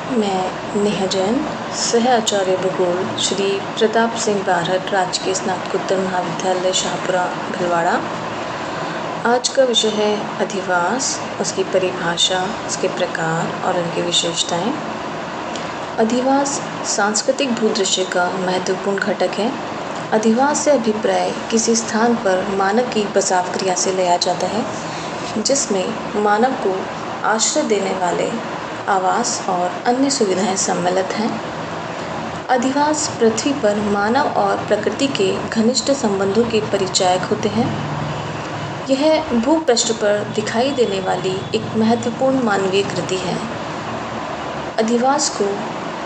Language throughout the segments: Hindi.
मैं नेहा जैन, सह आचार्य भूगोल श्री प्रताप सिंह बारहट राजकीय स्नातकोत्तर महाविद्यालय शाहपुरा भीलवाड़ा। आज का विषय है अधिवास, उसकी परिभाषा, उसके प्रकार और उनकी विशेषताएं। अधिवास सांस्कृतिक भूदृश्य का महत्वपूर्ण घटक है। अधिवास से अभिप्राय किसी स्थान पर मानव की बसाव क्रिया से लिया जाता है, जिसमें मानव को आश्रय देने वाले आवास और अन्य सुविधाएं सम्मिलित हैं। अधिवास पृथ्वी पर मानव और प्रकृति के घनिष्ठ संबंधों के परिचायक होते हैं। यह भूपृष्ठ पर दिखाई देने वाली एक महत्वपूर्ण मानवीय कृति है। अधिवास को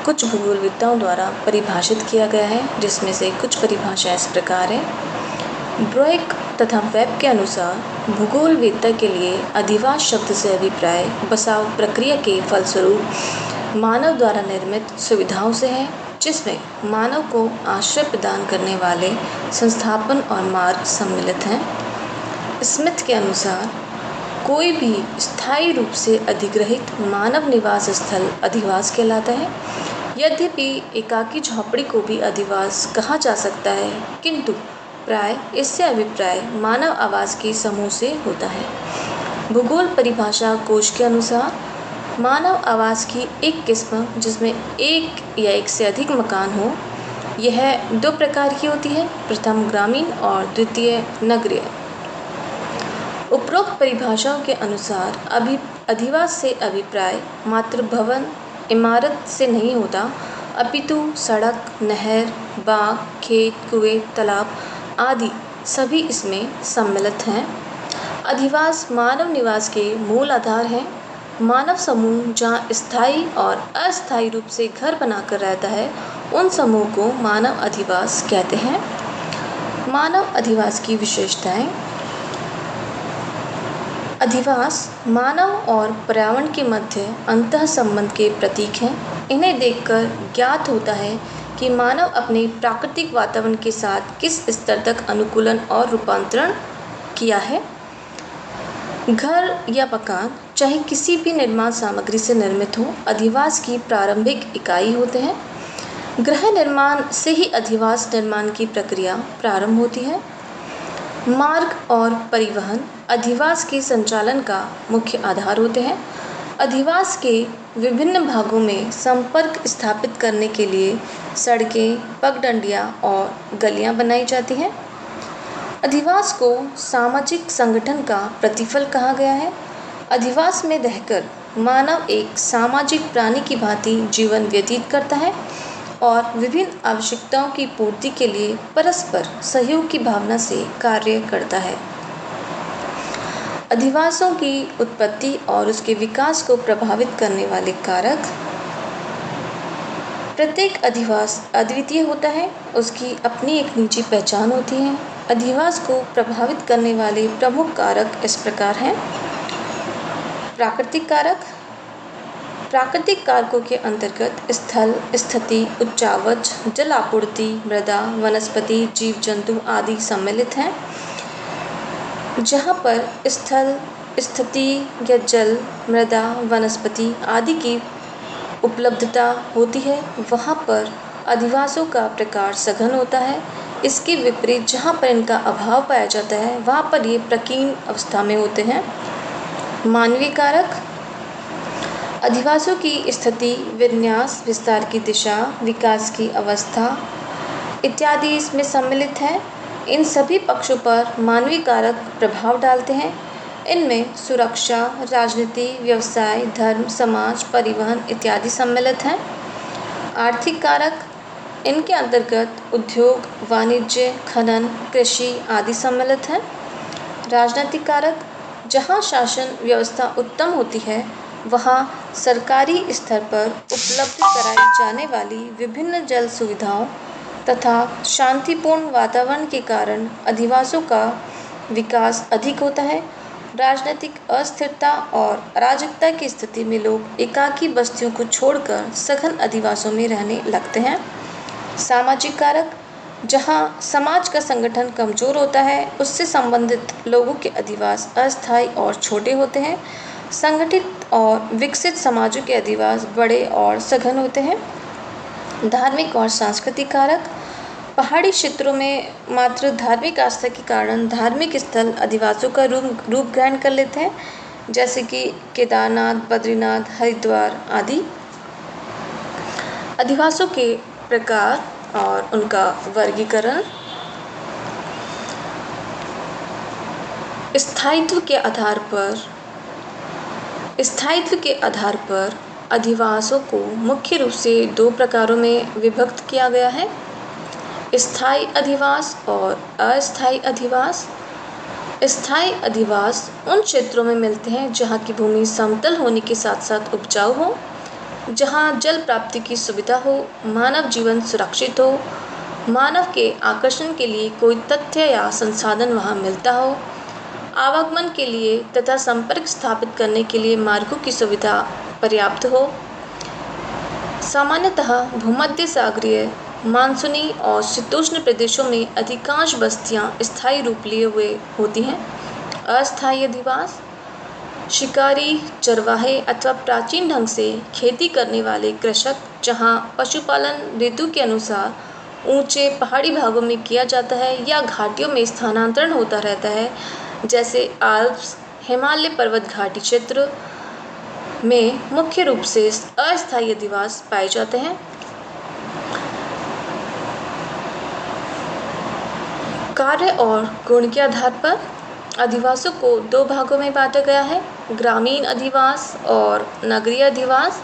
कुछ भूगोलविदों द्वारा परिभाषित किया गया है, जिसमें से कुछ परिभाषाएं इस प्रकार हैं। ब्रोइक तथा वेब के अनुसार भूगोलवेत्ता के लिए अधिवास शब्द से अभिप्राय बसाव प्रक्रिया के फलस्वरूप मानव द्वारा निर्मित सुविधाओं से है, जिसमें मानव को आश्रय प्रदान करने वाले संस्थापन और मार्ग सम्मिलित हैं। स्मिथ के अनुसार कोई भी स्थायी रूप से अधिग्रहित मानव निवास स्थल अधिवास कहलाता है। यद्यपि एकाकी झोपड़ी को भी अधिवास कहा जा सकता है, किंतु प्राय इससे अभिप्राय मानव आवास के समूह से होता है। भूगोल परिभाषा कोश के अनुसार मानव आवास की एक किस्म, जिसमें एक या एक से अधिक मकान हो, यह दो प्रकार की होती है। प्रथम ग्रामीण और द्वितीय नगरीय। उपरोक्त परिभाषाओं के अनुसार अधिवास से अभिप्राय मात्र भवन इमारत से नहीं होता, अपितु सड़क, नहर, बाग, खेत, कुएं, तालाब आदि सभी इसमें सम्मिलित हैं। अधिवास मानव निवास के मूल आधार हैं। मानव समूह जहाँ स्थायी और अस्थायी रूप से घर बनाकर रहता है, उन समूह को मानव अधिवास कहते हैं। मानव अधिवास की विशेषताएं। अधिवास मानव और पर्यावरण के मध्य अंतः संबंध के प्रतीक हैं। इन्हें देखकर ज्ञात होता है कि मानव अपने प्राकृतिक वातावरण के साथ किस स्तर तक अनुकूलन और रूपांतरण किया है। घर या मकान चाहे किसी भी निर्माण सामग्री से निर्मित हो, अधिवास की प्रारंभिक इकाई होते हैं। गृह निर्माण से ही अधिवास निर्माण की प्रक्रिया प्रारंभ होती है। मार्ग और परिवहन अधिवास के संचालन का मुख्य आधार होते हैं। अधिवास के विभिन्न भागों में संपर्क स्थापित करने के लिए सड़कें, पगडंडियां और गलियां बनाई जाती हैं। अधिवास को सामाजिक संगठन का प्रतिफल कहा गया है। अधिवास में रहकर मानव एक सामाजिक प्राणी की भांति जीवन व्यतीत करता है और विभिन्न आवश्यकताओं की पूर्ति के लिए परस्पर सहयोग की भावना से कार्य करता है। अधिवासों की उत्पत्ति और उसके विकास को प्रभावित करने वाले कारक। प्रत्येक अधिवास अद्वितीय होता है, उसकी अपनी एक निजी पहचान होती है। अधिवास को प्रभावित करने वाले प्रमुख कारक इस प्रकार हैं। प्राकृतिक कारक। प्राकृतिक कारकों के अंतर्गत स्थल, स्थिति, उच्चावच, जल आपूर्ति, मृदा, वनस्पति, जीव जंतु आदि सम्मिलित हैं। जहाँ पर स्थल, स्थिति या जल, मृदा, वनस्पति आदि की उपलब्धता होती है, वहाँ पर अधिवासों का प्रकार सघन होता है। इसके विपरीत जहाँ पर इनका अभाव पाया जाता है, वहाँ पर ये प्रकीर्ण अवस्था में होते हैं। मानवीय कारक। अधिवासों की स्थिति, विन्यास, विस्तार की दिशा, विकास की अवस्था इत्यादि इसमें सम्मिलित हैं। इन सभी पक्षों पर मानवीय कारक प्रभाव डालते हैं। इनमें सुरक्षा, राजनीति, व्यवसाय, धर्म, समाज, परिवहन इत्यादि सम्मिलित हैं। आर्थिक कारक। इनके अंतर्गत उद्योग, वाणिज्य, खनन, कृषि आदि सम्मिलित हैं। राजनीतिक कारक। जहाँ शासन व्यवस्था उत्तम होती है, वहाँ सरकारी स्तर पर उपलब्ध कराई जाने वाली विभिन्न जल सुविधाओं तथा शांतिपूर्ण वातावरण के कारण अधिवासों का विकास अधिक होता है। राजनीतिक अस्थिरता और अराजकता की स्थिति में लोग एकाकी बस्तियों को छोड़कर सघन अधिवासों में रहने लगते हैं। सामाजिक कारक। जहाँ समाज का संगठन कमजोर होता है, उससे संबंधित लोगों के अधिवास अस्थायी और छोटे होते हैं। संगठित और विकसित समाजों के अधिवास बड़े और सघन होते हैं। धार्मिक और सांस्कृतिक कारक, पहाड़ी क्षेत्रों में मात्र धार्मिक आस्था के कारण धार्मिक स्थल अधिवासों का रूप ग्रहण कर लेते हैं, जैसे कि केदारनाथ, बद्रीनाथ, हरिद्वार आदि। अधिवासों के प्रकार और उनका वर्गीकरण। स्थायित्व के आधार पर अधिवासों को मुख्य रूप से दो प्रकारों में विभक्त किया गया है: स्थायी अधिवास और अस्थायी अधिवास। स्थायी अधिवास उन क्षेत्रों में मिलते हैं जहाँ की भूमि समतल होने के साथ साथ उपजाऊ हो, जहाँ जल प्राप्ति की सुविधा हो, मानव जीवन सुरक्षित हो, मानव के आकर्षण के लिए कोई तथ्य या संसाधन वहाँ मिलता हो, आवागमन के लिए तथा संपर्क स्थापित करने के लिए मार्गों की सुविधा पर्याप्त हो। सामान्यतः भूमध्य सागरीय, मानसूनी और शीतोष्ण प्रदेशों में अधिकांश बस्तियां स्थायी रूप लिए हुए होती हैं। अस्थायी अधिवास, शिकारी, चरवाहे अथवा प्राचीन ढंग से खेती करने वाले कृषक, जहां पशुपालन ऋतु के अनुसार ऊंचे पहाड़ी भागों में किया जाता है या घाटियों में स्थानांतरण होता रहता है, जैसे आल्प्स, हिमालय पर्वत घाटी क्षेत्र में मुख्य रूप से अस्थायी अधिवास पाए जाते हैं। कार्य और गुण के आधार पर अधिवासों को दो भागों में बांटा गया है: ग्रामीण अधिवास और नगरीय अधिवास।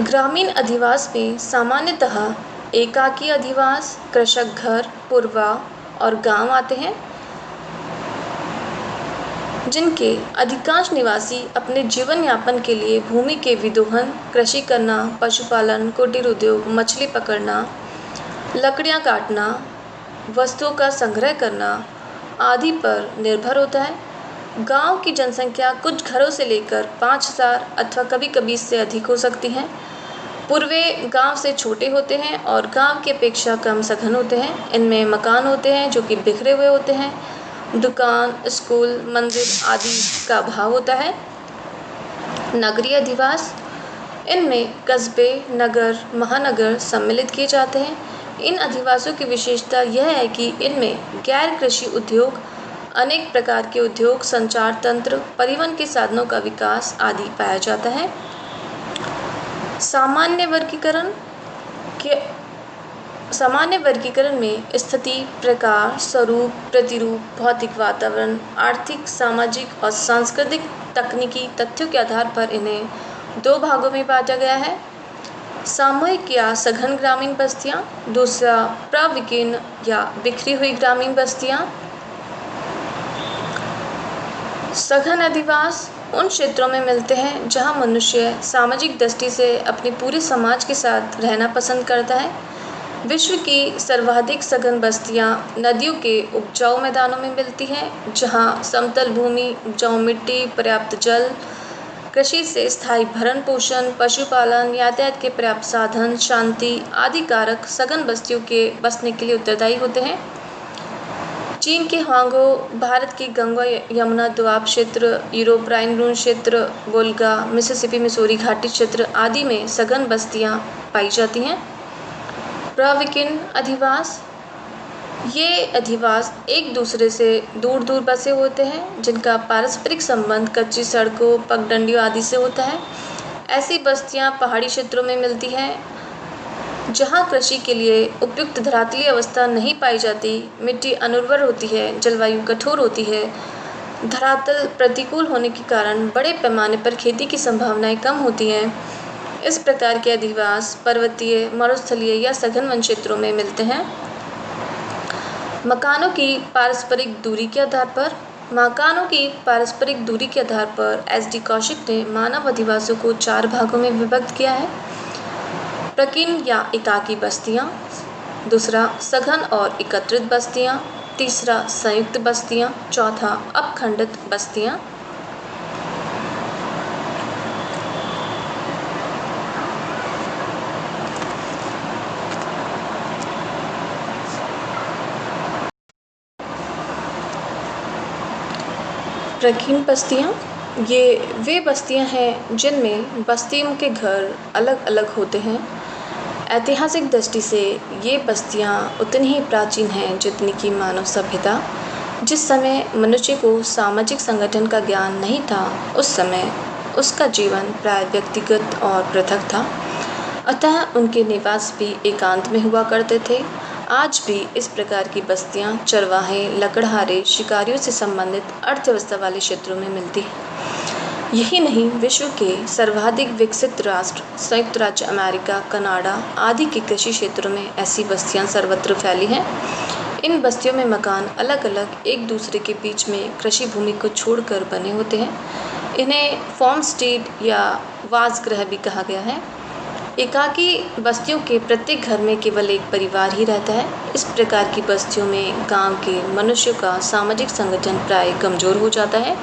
ग्रामीण अधिवास में सामान्यतः एकाकी अधिवास, कृषक घर, पुरवा और गांव आते हैं, जिनके अधिकांश निवासी अपने जीवन यापन के लिए भूमि के विदोहन, कृषि करना, पशुपालन, कुटीर उद्योग, मछली पकड़ना, लकड़ियां काटना, वस्तुओं का संग्रह करना आदि पर निर्भर होता है। गांव की जनसंख्या कुछ घरों से लेकर 5000 अथवा कभी-कभी इससे अधिक हो सकती है। पूर्वे गांव से छोटे होते हैं और गांव की अपेक्षा कम सघन होते हैं। इनमें मकान होते हैं जो कि बिखरे हुए होते हैं, दुकान, स्कूल, मंदिर आदि का अभाव होता है। नगरीय अधिवास, इनमें कस्बे, नगर, महानगर सम्मिलित किए जाते हैं। इन अधिवासों की विशेषता यह है कि इनमें गैर कृषि उद्योग, अनेक प्रकार के उद्योग, संचार तंत्र, परिवहन के साधनों का विकास आदि पाया जाता है। सामान्य वर्गीकरण में स्थिति, प्रकार, स्वरूप, प्रतिरूप, भौतिक वातावरण, आर्थिक, सामाजिक और सांस्कृतिक तकनीकी तथ्यों के आधार पर इन्हें दो भागों में बांटा गया है: सामूहिक या सघन ग्रामीण बस्तियां, दूसरा प्रविकीर्ण या बिखरी हुई ग्रामीण बस्तियां। सघन अधिवास उन क्षेत्रों में मिलते हैं जहां मनुष्य सामाजिक दृष्टि से अपने पूरे समाज के साथ रहना पसंद करता है। विश्व की सर्वाधिक सघन बस्तियां नदियों के उपजाऊ मैदानों में मिलती हैं, जहां समतल भूमि, उपजाऊ मिट्टी, पर्याप्त जल, कृषि से स्थायी भरण पोषण, पशुपालन, यातायात के पर्याप्त साधन, शांति आदि कारक सघन बस्तियों के बसने के लिए उत्तरदायी होते हैं। चीन के हांगो, भारत की गंगा यमुना दोआब क्षेत्र, यूरोप राइन रून क्षेत्र, वोल्गा, मिसिसिपी मिसूरी घाटी क्षेत्र आदि में सघन बस्तियां पाई जाती हैं। प्रविकीर्ण अधिवास, ये अधिवास एक दूसरे से दूर दूर बसे होते हैं, जिनका पारस्परिक संबंध कच्ची सड़कों, पगडंडियों आदि से होता है। ऐसी बस्तियां पहाड़ी क्षेत्रों में मिलती हैं जहां कृषि के लिए उपयुक्त धरातलीय अवस्था नहीं पाई जाती, मिट्टी अनुर्वर होती है, जलवायु कठोर होती है, धरातल प्रतिकूल होने के कारण बड़े पैमाने पर खेती की संभावनाएं कम होती हैं। इस प्रकार के अधिवास पर्वतीय, मरुस्थलीय या सघन वन क्षेत्रों में मिलते हैं। मकानों की पारस्परिक दूरी के आधार पर एस.डी. कौशिक ने मानव अधिवासों को 4 भागों में विभक्त किया है: प्रकीर्ण या एकाकी बस्तियां, दूसरा सघन और एकत्रित बस्तियां, तीसरा संयुक्त बस्तियां, चौथा अपखंडित बस्तियां। प्रकीर्ण बस्तियां, ये वे बस्तियां हैं जिनमें बस्तियों के घर अलग अलग होते हैं। ऐतिहासिक दृष्टि से ये बस्तियां उतनी ही प्राचीन हैं जितनी कि मानव सभ्यता। जिस समय मनुष्य को सामाजिक संगठन का ज्ञान नहीं था, उस समय उसका जीवन प्राय व्यक्तिगत और पृथक था, अतः उनके निवास भी एकांत में हुआ करते थे। आज भी इस प्रकार की बस्तियां चरवाहे, लकड़हारे, शिकारियों से संबंधित अर्थव्यवस्था वाले क्षेत्रों में मिलती हैं। यही नहीं, विश्व के सर्वाधिक विकसित राष्ट्र संयुक्त राज्य अमेरिका, कनाडा आदि के कृषि क्षेत्रों में ऐसी बस्तियां सर्वत्र फैली हैं। इन बस्तियों में मकान अलग अलग एक दूसरे के बीच में कृषि भूमि को छोड़कर बने होते हैं। इन्हें फार्मस्टेड या वासगृह भी कहा गया है। एकाकी बस्तियों के प्रत्येक घर में केवल एक परिवार ही रहता है। इस प्रकार की बस्तियों में गांव के मनुष्यों का सामाजिक संगठन प्राय कमजोर हो जाता है।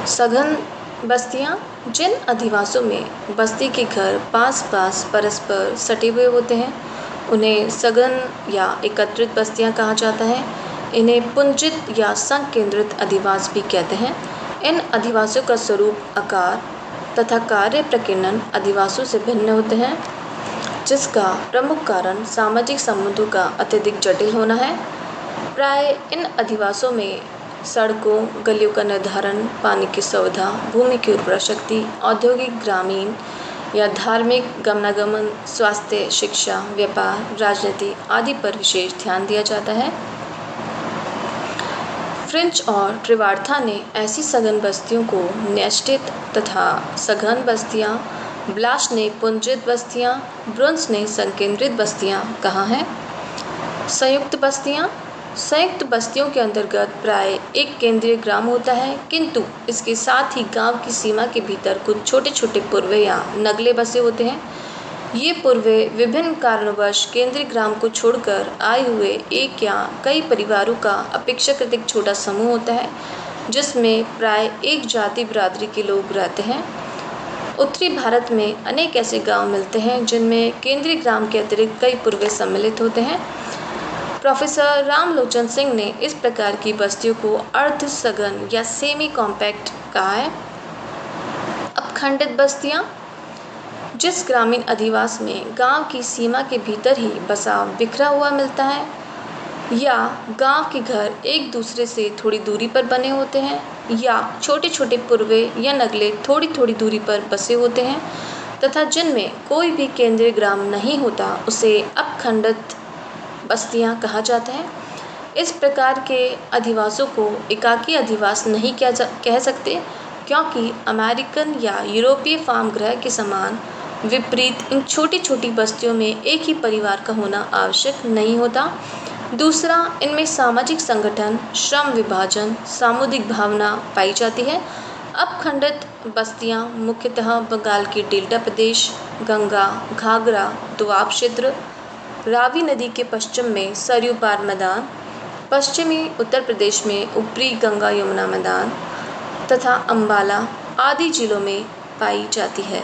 सघन बस्तियां, जिन अधिवासों में बस्ती के घर पास पास परस्पर सटे हुए होते हैं, उन्हें सघन या एकत्रित बस्तियां कहा जाता है। इन्हें पुंजित या संकेंद्रित अधिवास भी कहते हैं। इन अधिवासों का स्वरूप, आकार तथा कार्य प्रकीर्णन अधिवासों से भिन्न होते हैं, जिसका प्रमुख कारण सामाजिक संबंधों का अत्यधिक जटिल होना है। प्राय इन अधिवासों में सड़कों, गलियों का निर्धारण, पानी की सुविधा, भूमि की उर्वरा शक्ति, औद्योगिक, ग्रामीण या धार्मिक गमनागमन, स्वास्थ्य, शिक्षा, व्यापार, राजनीति आदि पर विशेष ध्यान दिया जाता है। फ्रेंच और ट्रिवार्था ने ऐसी सघन बस्तियों को नेस्टेड तथा सघन बस्तियां, ब्लाश ने पुंजित बस्तियां, ब्रुन्स ने संकेंद्रित बस्तियां कहा है। संयुक्त बस्तियां, संयुक्त बस्तियों के अंतर्गत प्राय एक केंद्रीय ग्राम होता है, किंतु इसके साथ ही गांव की सीमा के भीतर कुछ छोटे छोटे पूर्वे या नगले बसे होते हैं। ये पूर्वे विभिन्न कारणवश केंद्रीय ग्राम को छोड़कर आए हुए एक या कई परिवारों का अपेक्षाकृत एक छोटा समूह होता है, जिसमें प्राय एक जाति बिरादरी के लोग रहते हैं। उत्तरी भारत में अनेक ऐसे गांव मिलते हैं जिनमें केंद्रीय ग्राम के अतिरिक्त कई पूर्वे सम्मिलित होते हैं। प्रोफेसर रामलोचन सिंह ने इस प्रकार की बस्तियों को अर्ध सघन या सेमी कॉम्पैक्ट कहा है। अपखंडित बस्तियां, जिस ग्रामीण अधिवास में गांव की सीमा के भीतर ही बसाव बिखरा हुआ मिलता है, या गांव के घर एक दूसरे से थोड़ी दूरी पर बने होते हैं, या छोटे छोटे पूर्वे या नगले थोड़ी थोड़ी दूरी पर बसे होते हैं, तथा जिनमें कोई भी केंद्रीय ग्राम नहीं होता, उसे अपखंडित बस्तियां कहा जाता है। इस प्रकार के अधिवासों को एकाकी अधिवास नहीं कह सकते, क्योंकि अमेरिकन या यूरोपीय फार्म गृह के समान विपरीत इन छोटी छोटी बस्तियों में एक ही परिवार का होना आवश्यक नहीं होता। दूसरा, इनमें सामाजिक संगठन, श्रम विभाजन, सामुदायिक भावना पाई जाती है। अपखंडित बस्तियां मुख्यतः बंगाल के डेल्टा प्रदेश, गंगा, घाघरा, दोआब क्षेत्र, रावी नदी के पश्चिम में सरयू पार मैदान, पश्चिमी उत्तर प्रदेश में ऊपरी गंगा यमुना मैदान तथा अम्बाला आदि जिलों में पाई जाती है।